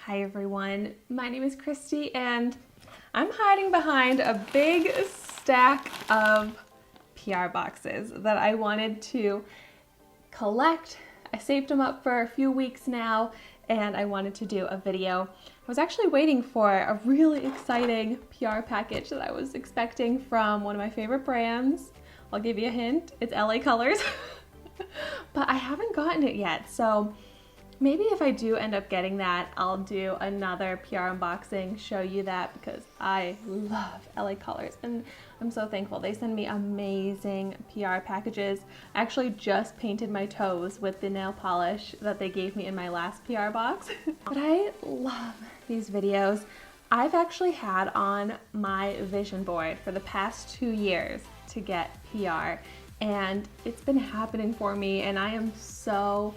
Hi everyone, my name is Christy and I'm hiding behind a big stack of PR boxes that I wanted to collect. I saved them up for a few weeks now and I wanted to do a video. I was actually waiting for a really exciting PR package that I was expecting from one of my favorite brands. I'll give you a hint, it's LA Colors. But I haven't gotten it yet, so maybe if I do end up getting that, I'll do another PR unboxing, show you that, because I love LA Colors and I'm so thankful. They send me amazing PR packages. I actually just painted my toes with the nail polish that they gave me in my last PR box. But I love these videos. I've actually had on my vision board for the past 2 years to get PR, and it's been happening for me and I am so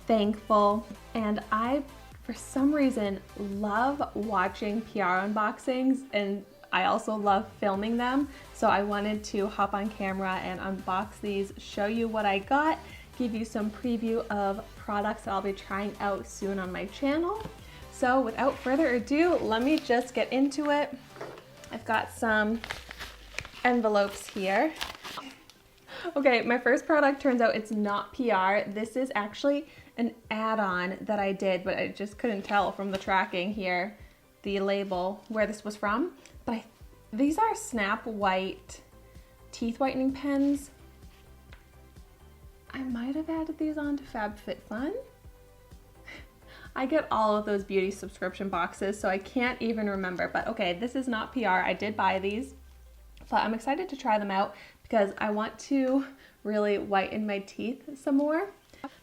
thankful. And I, for some reason, love watching PR unboxings, and I also love filming them. So I wanted to hop on camera and unbox these, show you what I got, give you some preview of products that I'll be trying out soon on my channel. So without further ado, let me just get into it. I've got some envelopes here. Okay, my first product, turns out it's not PR. This is actually an add-on that I did, but I just couldn't tell from the tracking here, the label, where this was from. But these are Snap White teeth whitening pens. I might have added these on to FabFitFun. I get all of those beauty subscription boxes, so I can't even remember. But okay, this is not PR. I did buy these, but I'm excited to try them out because I want to really whiten my teeth some more.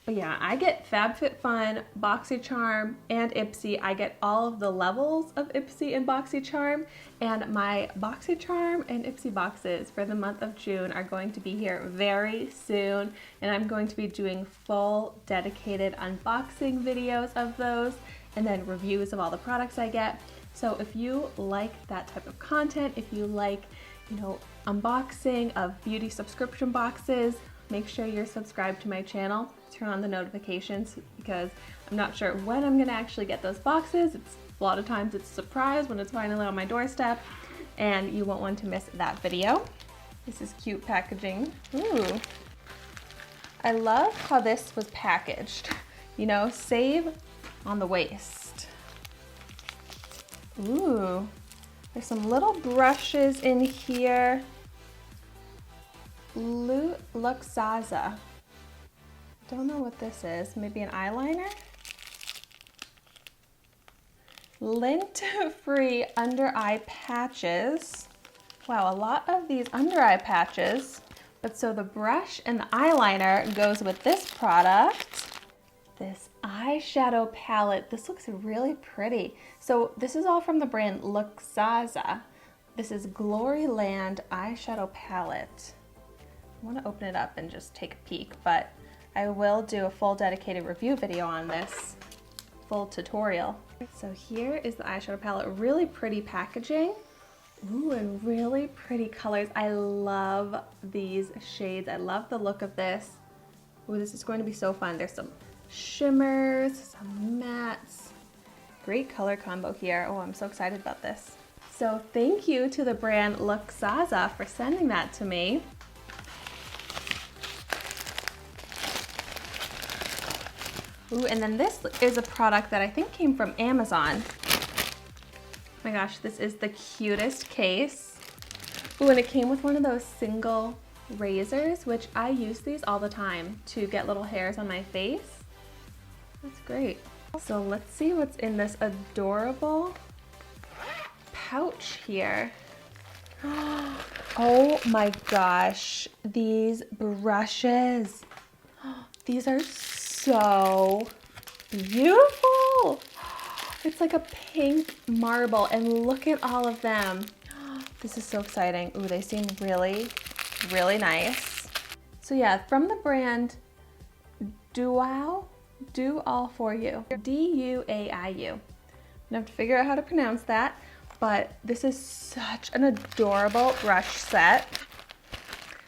But yeah, I get FabFitFun, BoxyCharm, and Ipsy. I get all of the levels of Ipsy and BoxyCharm, and my BoxyCharm and Ipsy boxes for the month of June are going to be here very soon, and I'm going to be doing full dedicated unboxing videos of those and then reviews of all the products I get. So if you like that type of content, if you like, unboxing of beauty subscription boxes, make sure you're subscribed to my channel. Turn on the notifications because I'm not sure when I'm gonna actually get those boxes. A lot of times it's a surprise when it's finally on my doorstep, and you won't want to miss that video. This is cute packaging. Ooh. I love how this was packaged. Save on the waist. Ooh. There's some little brushes in here. Look Zaza. Don't know what this is. Maybe an eyeliner? Lint-free under eye patches. Wow, a lot of these under eye patches. But so the brush and the eyeliner goes with this product. This eyeshadow palette. This looks really pretty. So this is all from the brand Look Zaza. This is Gloryland eyeshadow palette. I want to open it up and just take a peek, but I will do a full dedicated review video on this, full tutorial. So here is the eyeshadow palette. Really pretty packaging. Ooh, and really pretty colors. I love these shades. I love the look of this. Ooh, this is going to be so fun. There's some shimmers, some mattes. Great color combo here. Oh, I'm so excited about this. So thank you to the brand Look Zaza for sending that to me. Ooh, and then this is a product that I think came from Amazon. Oh my gosh, this is the cutest case. Ooh, and it came with one of those single razors, which I use these all the time to get little hairs on my face. That's great. So let's see what's in this adorable pouch here. Oh my gosh, these brushes. These are so beautiful. It's like a pink marble, and look at all of them. This is so exciting. Ooh, they seem really, really nice. So yeah, from the brand Duaiu, Do All For You, D-U-A-I-U. I'm gonna have to figure out how to pronounce that, but this is such an adorable brush set.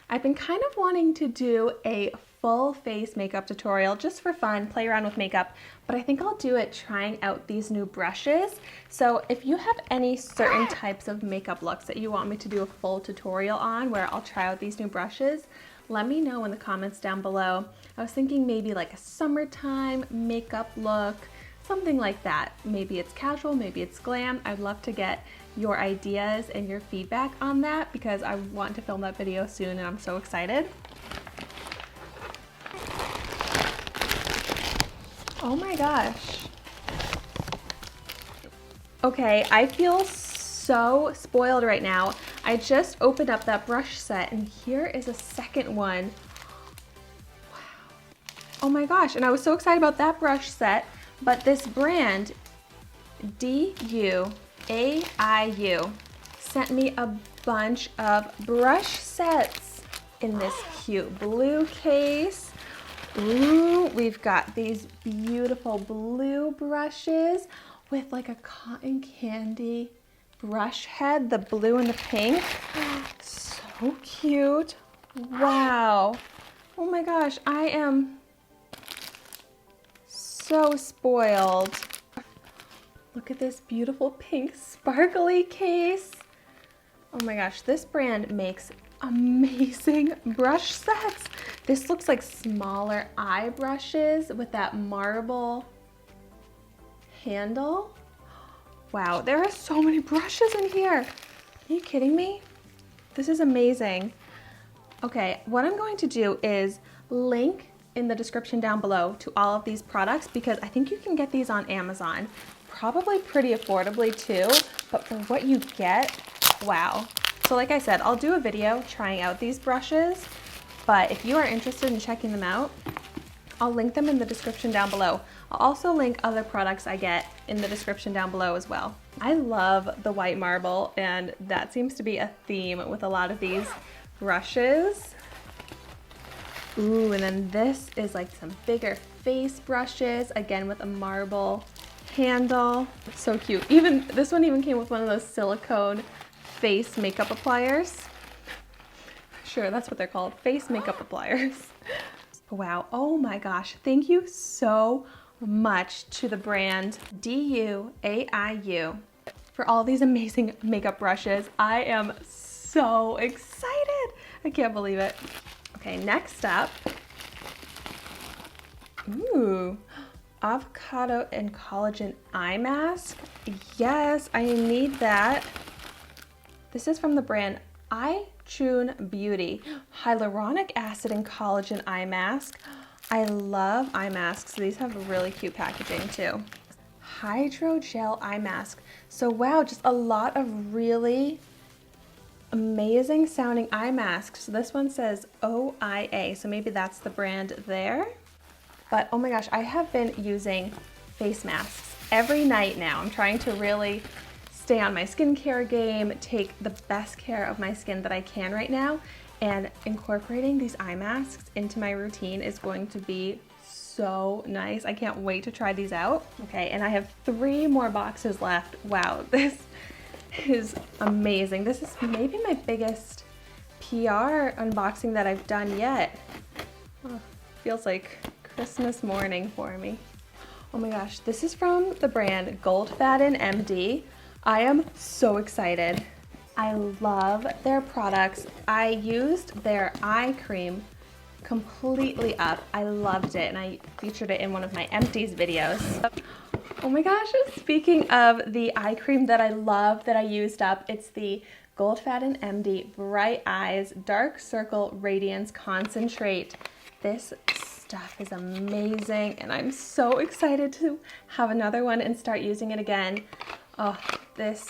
I've been kind of wanting to do a full face makeup tutorial just for fun, play around with makeup, but I think I'll do it trying out these new brushes. So if you have any certain types of makeup looks that you want me to do a full tutorial on where I'll try out these new brushes, let me know in the comments down below. I was thinking maybe like a summertime makeup look, something like that. Maybe it's casual, maybe it's glam. I'd love to get your ideas and your feedback on that because I want to film that video soon and I'm so excited. Oh my gosh. Okay, I feel so spoiled right now. I just opened up that brush set and here is a second one. Wow. Oh my gosh, and I was so excited about that brush set, but this brand, Duaiu, sent me a bunch of brush sets in this cute blue case. Ooh, we've got these beautiful blue brushes with like a cotton candy brush head, the blue and the pink. So cute. Wow. Oh my gosh, I am so spoiled. Look at this beautiful pink sparkly case. Oh my gosh, this brand makes amazing brush sets. This looks like smaller eye brushes with that marble handle. Wow, there are so many brushes in here. Are you kidding me? This is amazing. Okay, what I'm going to do is link in the description down below to all of these products because I think you can get these on Amazon. Probably pretty affordably too, but for what you get, wow. So like I said, I'll do a video trying out these brushes, but if you are interested in checking them out, I'll link them in the description down below. I'll also link other products I get in the description down below as well. I love the white marble, and that seems to be a theme with a lot of these brushes. Ooh, and then this is like some bigger face brushes, again with a marble handle. So cute. Even this one even came with one of those silicone face makeup appliers. Sure, that's what they're called, face makeup appliers. Wow, oh my gosh, thank you so much to the brand Duaiu for all these amazing makeup brushes. I am so excited. I can't believe it. Okay, next up, ooh, avocado and collagen eye mask. Yes, I need that. This is from the brand MACQUEEN Beauty. Hyaluronic acid and collagen eye mask. I love eye masks. These have really cute packaging too. Hydrogel eye mask. So wow, just a lot of really amazing sounding eye masks. So this one says OIA, so maybe that's the brand there. But oh my gosh, I have been using face masks every night now. I'm trying to really stay on my skincare game, take the best care of my skin that I can right now, and incorporating these eye masks into my routine is going to be so nice. I can't wait to try these out. Okay, and I have 3 more boxes left. Wow, this is amazing. This is maybe my biggest PR unboxing that I've done yet. Oh, feels like Christmas morning for me. Oh my gosh, this is from the brand Goldfaden MD. I am so excited. I love their products. I used their eye cream completely up. I loved it and I featured it in one of my empties videos. Oh my gosh, speaking of the eye cream that I love that I used up, it's the Goldfaden MD Bright Eyes Dark Circle Radiance Concentrate. This stuff is amazing and I'm so excited to have another one and start using it again. Oh, this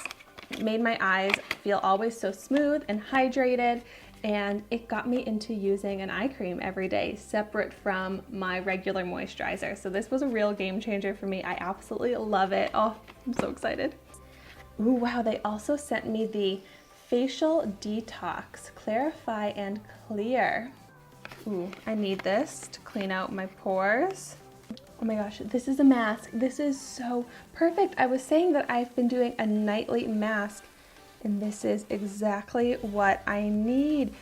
made my eyes feel always so smooth and hydrated, and it got me into using an eye cream every day separate from my regular moisturizer. So this was a real game changer for me. I absolutely love it. Oh, I'm so excited. Ooh, wow, they also sent me the Facial Detox Clarify and Clear. Ooh, I need this to clean out my pores. Oh my gosh, this is a mask. This is so perfect. I was saying that I've been doing a nightly mask and this is exactly what I need.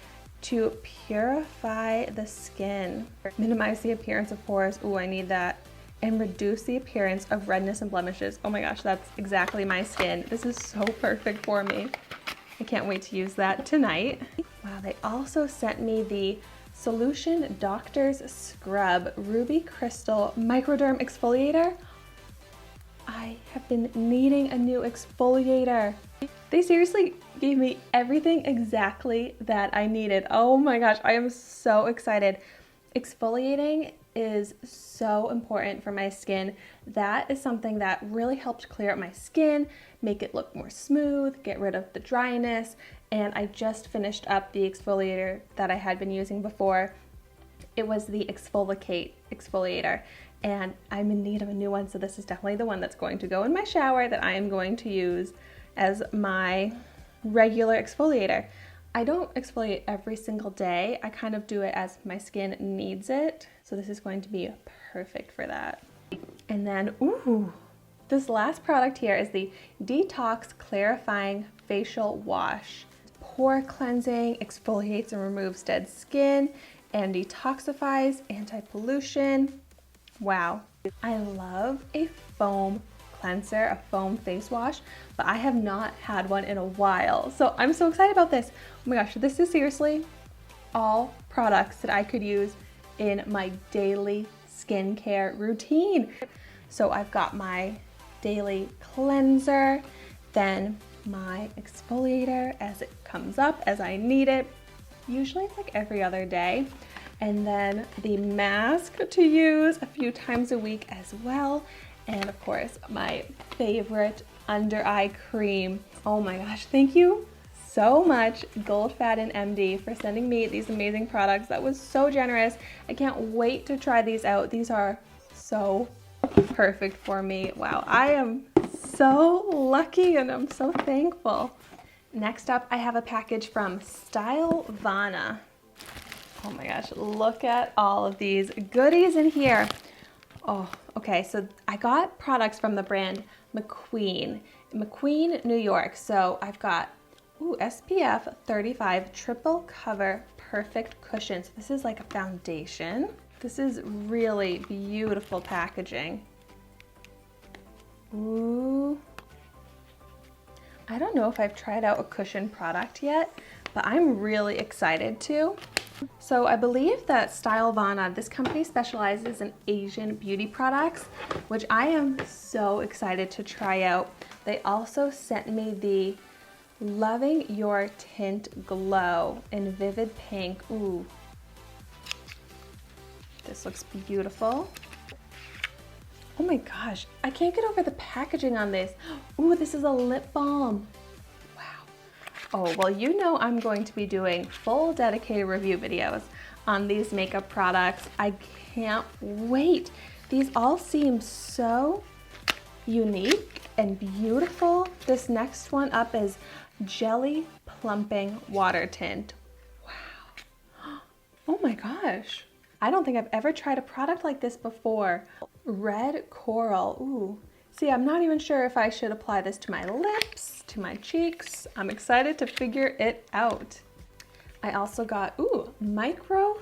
to purify the skin, minimize the appearance of pores, ooh, I need that, and reduce the appearance of redness and blemishes. Oh my gosh, that's exactly my skin. This is so perfect for me. I can't wait to use that tonight. Wow, they also sent me the Solution Doctor's Scrub Ruby Crystal Microderm Exfoliator. I have been needing a new exfoliator. They seriously gave me everything exactly that I needed. Oh my gosh, I am so excited. Exfoliating is so important for my skin. That is something that really helped clear up my skin, make it look more smooth, get rid of the dryness, and I just finished up the exfoliator that I had been using before. It was the Exfoliate exfoliator, and I'm in need of a new one, so this is definitely the one that's going to go in my shower that I am going to use as my regular exfoliator. I don't exfoliate every single day. I kind of do it as my skin needs it. So this is going to be perfect for that. And then, ooh, this last product here is the Detox Clarifying Facial Wash. Pore cleansing, exfoliates and removes dead skin, and detoxifies, anti-pollution. Wow. I love a foam cleanser, a foam face wash, but I have not had one in a while. So I'm so excited about this. Oh my gosh, this is seriously all products that I could use in my daily skincare routine. So I've got my daily cleanser, then my exfoliator as it comes up, as I need it. Usually it's like every other day. And then the mask to use a few times a week as well. And of course, my favorite under eye cream. Oh my gosh, thank you so much, Goldfaden MD, for sending me these amazing products. That was so generous. I can't wait to try these out. These are so perfect for me. Wow, I am so lucky and I'm so thankful. Next up, I have a package from Stylevana. Oh my gosh, look at all of these goodies in here. Oh, okay, so I got products from the brand MACQUEEN, New York. So I've got SPF 35 triple cover perfect cushion. So this is like a foundation. This is really beautiful packaging. Ooh. I don't know if I've tried out a cushion product yet, but I'm really excited to. So I believe that Stylevana, this company specializes in Asian beauty products, which I am so excited to try out. They also sent me the Loving Your Tint Glow in Vivid Pink. Ooh, this looks beautiful. Oh my gosh, I can't get over the packaging on this. Ooh, this is a lip balm. Oh, well, you know I'm going to be doing full dedicated review videos on these makeup products. I can't wait. These all seem so unique and beautiful. This next one up is Jelly Plumping Water Tint. Wow. Oh my gosh. I don't think I've ever tried a product like this before. Red Coral. Ooh. See, I'm not even sure if I should apply this to my lips, to my cheeks. I'm excited to figure it out. I also got, Micro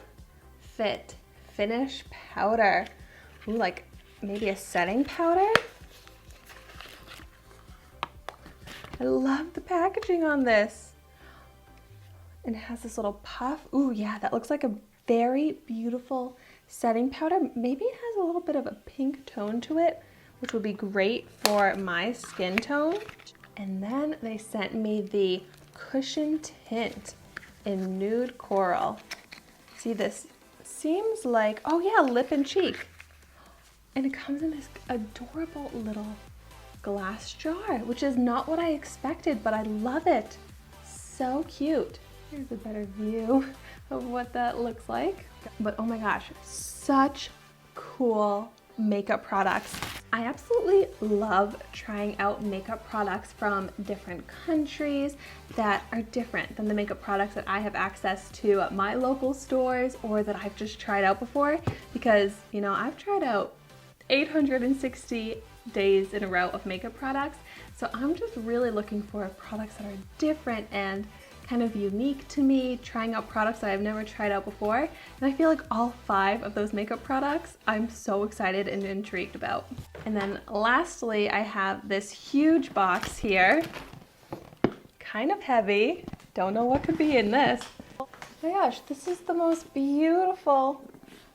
Fit Finish Powder. Ooh, like maybe a setting powder? I love the packaging on this. And it has this little puff. Ooh, yeah, that looks like a very beautiful setting powder. Maybe it has a little bit of a pink tone to it, which would be great for my skin tone. And then they sent me the Cushion Tint in Nude Coral. See, this seems like, oh yeah, lip and cheek. And it comes in this adorable little glass jar, which is not what I expected, but I love it. So cute. Here's a better view of what that looks like. But oh my gosh, such cool makeup products. I absolutely love trying out makeup products from different countries that are different than the makeup products that I have access to at my local stores or that I've just tried out before, because, you know, I've tried out 860 days in a row of makeup products. So I'm just really looking for products that are different and kind of unique to me, trying out products that I've never tried out before. And I feel like all 5 of those makeup products I'm so excited and intrigued about. And then lastly, I have this huge box here. Kind of heavy. Don't know what could be in this. Oh my gosh, this is the most beautiful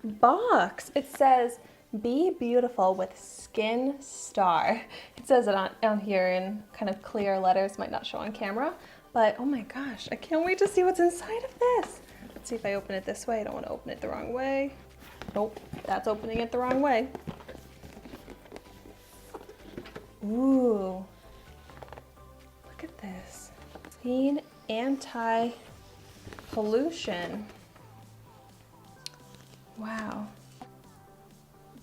box. It says, "Be beautiful with Skin Star." It says it on here in kind of clear letters, might not show on camera, but oh my gosh, I can't wait to see what's inside of this. Let's see if I open it this way. I don't want to open it the wrong way. Nope, that's opening it the wrong way. Ooh, look at this. Clean anti-pollution. Wow.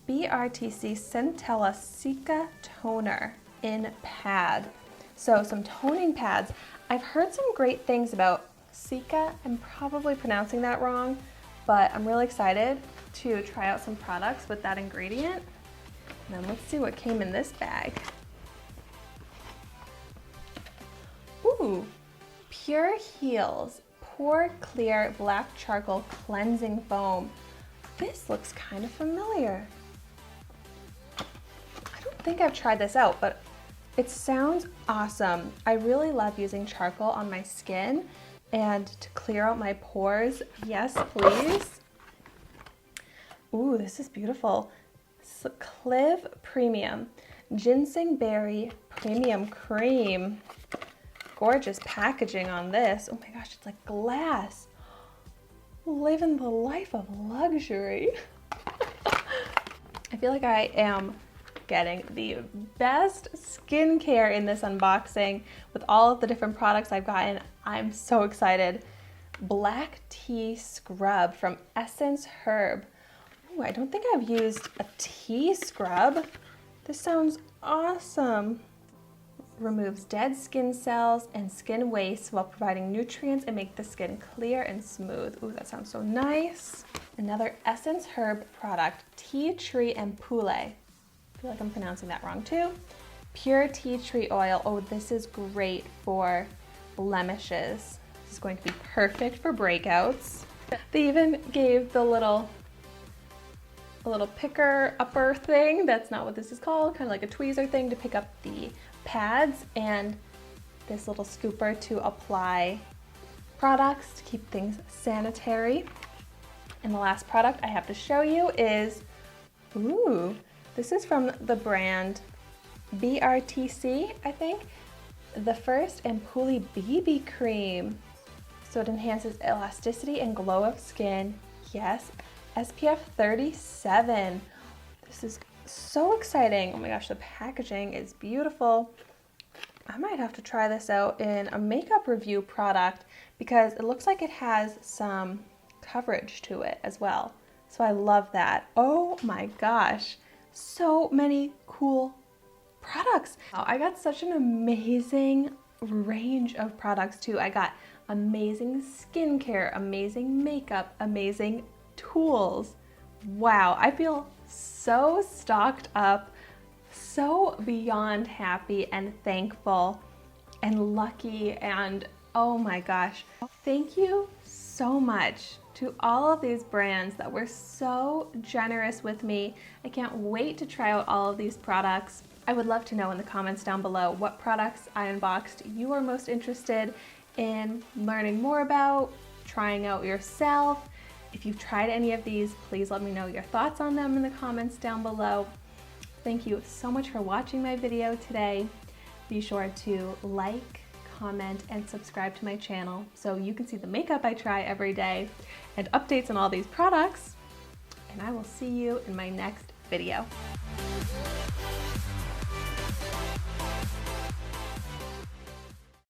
BRTC Centella Cica Toner in pad. So some toning pads. I've heard some great things about Cica. I'm probably pronouncing that wrong, but I'm really excited to try out some products with that ingredient. And then let's see what came in this bag. Ooh, Pure Heals Pore Clear Black Charcoal Cleansing Foam. This looks kind of familiar. I don't think I've tried this out, but it sounds awesome. I really love using charcoal on my skin and to clear out my pores. Yes, please. Ooh, this is beautiful. Cliv Premium Ginseng Berry Premium Cream. Gorgeous packaging on this. Oh my gosh, it's like glass. Living the life of luxury. I feel like I am getting the best skincare in this unboxing with all of the different products I've gotten. I'm so excited. Black Tea Scrub from Essence Herb. Ooh, I don't think I've used a tea scrub. This sounds awesome. Removes dead skin cells and skin waste while providing nutrients and make the skin clear and smooth. Ooh, that sounds so nice. Another Essence Herb product, Tea Tree and Poulet. I feel like I'm pronouncing that wrong too. Pure tea tree oil. Oh, this is great for blemishes. This is going to be perfect for breakouts. They even gave the little picker upper thing. That's not what this is called. Kind of like a tweezer thing to pick up the pads, and this little scooper to apply products to keep things sanitary. And the last product I have to show you is, ooh, this is from the brand BRTC, I think. The First Ampoule BB Cream. So it enhances elasticity and glow of skin. Yes, SPF 37. This is so exciting. Oh my gosh, the packaging is beautiful. I might have to try this out in a makeup review product because it looks like it has some coverage to it as well. So I love that. Oh my gosh, so many cool products. I got such an amazing range of products too. I got amazing skincare, amazing makeup, amazing tools. Wow, I feel so stocked up, so beyond happy and thankful and lucky, and oh my gosh. Thank you so much to all of these brands that were so generous with me. I can't wait to try out all of these products. I would love to know in the comments down below what products I unboxed you are most interested in learning more about, trying out yourself. If you've tried any of these, please let me know your thoughts on them in the comments down below. Thank you so much for watching my video today. Be sure to like, comment, and subscribe to my channel so you can see the makeup I try every day and updates on all these products. And I will see you in my next video.